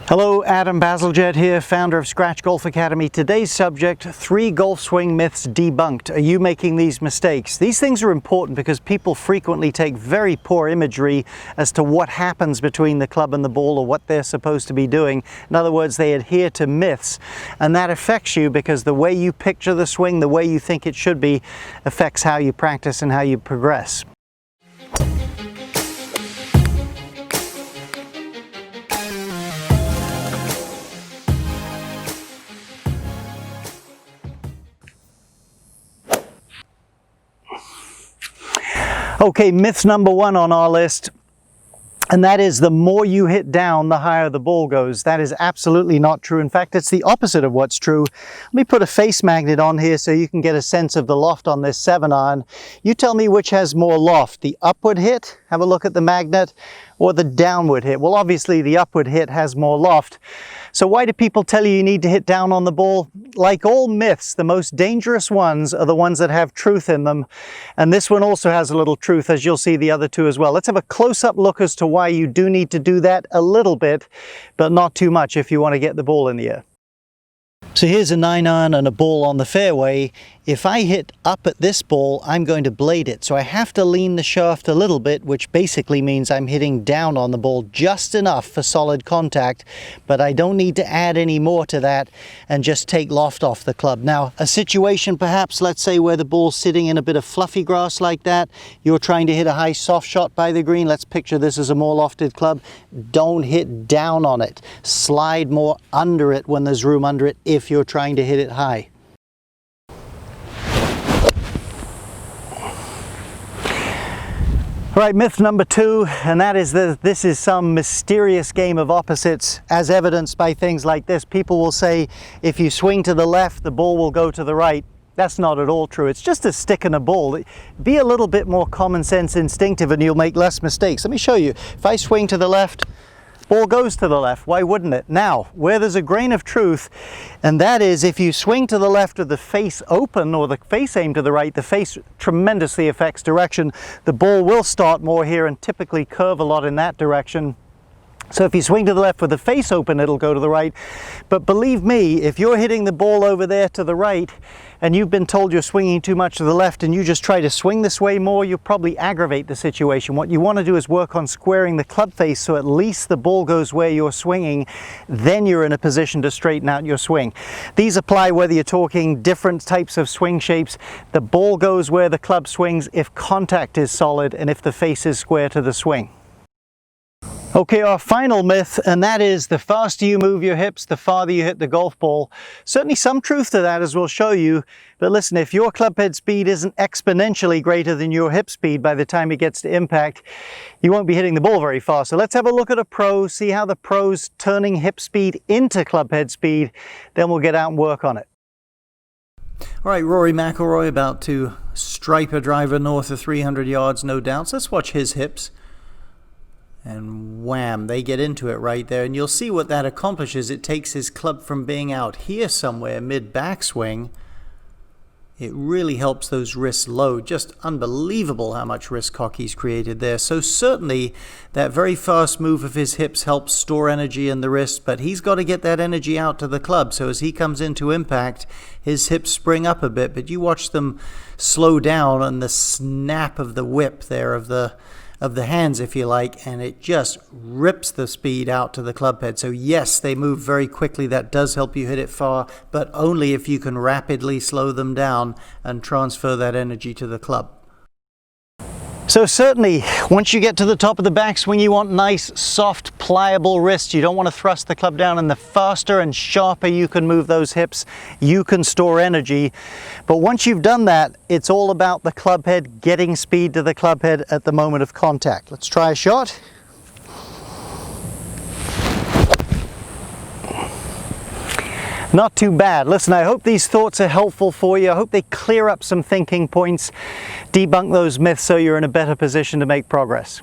Hello, Adam Bazalgette here, founder of Scratch Golf Academy. Today's subject, 3 golf swing myths debunked. Are you making these mistakes? These things are important because people frequently take very poor imagery as to what happens between the club and the ball or what they're supposed to be doing. In other words, they adhere to myths, and that affects you because the way you picture the swing, the way you think it should be, affects how you practice and how you progress. Okay, myth number 1 on our list, and that is the more you hit down, the higher the ball goes. That is absolutely not true. In fact, it's the opposite of what's true. Let me put a face magnet on here so you can get a sense of the loft on this 7-iron. You tell me which has more loft, the upward hit, have a look at the magnet, or the downward hit. Well, obviously the upward hit has more loft. So why do people tell you need to hit down on the ball? Like all myths, the most dangerous ones are the ones that have truth in them. And this one also has a little truth, as you'll see the other two as well. Let's have a close-up look as to why you do need to do that a little bit, but not too much if you want to get the ball in the air. So here's a 9-iron and a ball on the fairway. If I hit up at this ball, I'm going to blade it. So I have to lean the shaft a little bit, which basically means I'm hitting down on the ball just enough for solid contact, but I don't need to add any more to that and just take loft off the club. Now, a situation perhaps, let's say where the ball's sitting in a bit of fluffy grass like that, you're trying to hit a high soft shot by the green. Let's picture this as a more lofted club. Don't hit down on it. Slide more under it when there's room under it if you're trying to hit it high. All right, myth number 2, and that is that this is some mysterious game of opposites, as evidenced by things like this. People will say, if you swing to the left, the ball will go to the right. That's not at all true. It's just a stick and a ball. Be a little bit more common sense instinctive and you'll make less mistakes. Let me show you. If I swing to the left, ball goes to the left. Why wouldn't it? Now, where there's a grain of truth, and that is if you swing to the left with the face open or the face aimed to the right, the face tremendously affects direction. The ball will start more here and typically curve a lot in that direction. So if you swing to the left with the face open, it'll go to the right. But believe me, if you're hitting the ball over there to the right and you've been told you're swinging too much to the left and you just try to swing this way more, you'll probably aggravate the situation. What you want to do is work on squaring the club face so at least the ball goes where you're swinging. Then you're in a position to straighten out your swing. These apply whether you're talking different types of swing shapes. The ball goes where the club swings if contact is solid and if the face is square to the swing. Okay, our final myth, and that is the faster you move your hips, the farther you hit the golf ball. Certainly some truth to that, as we'll show you. But listen, if your club head speed isn't exponentially greater than your hip speed by the time it gets to impact, you won't be hitting the ball very far. So let's have a look at a pro, see how the pro's turning hip speed into club head speed. Then we'll get out and work on it. All right, Rory McIlroy about to stripe a driver north of 300 yards, no doubts. Let's watch his hips. And wham, they get into it right there. And you'll see what that accomplishes. It takes his club from being out here somewhere mid-backswing. It really helps those wrists low. Just unbelievable how much wrist cock he's created there. So certainly that very fast move of his hips helps store energy in the wrist, but he's got to get that energy out to the club. So as he comes into impact, his hips spring up a bit, but you watch them slow down on the snap of the whip there of the hands, if you like, and it just rips the speed out to the club head. So yes, they move very quickly. That does help you hit it far, but only if you can rapidly slow them down and transfer that energy to the club. So certainly, once you get to the top of the backswing, you want nice, soft, pliable wrists. You don't want to thrust the club down, and the faster and sharper you can move those hips, you can store energy. But once you've done that, it's all about the club head, getting speed to the club head at the moment of contact. Let's try a shot. Not too bad. Listen, I hope these thoughts are helpful for you. I hope they clear up some thinking points, debunk those myths so you're in a better position to make progress.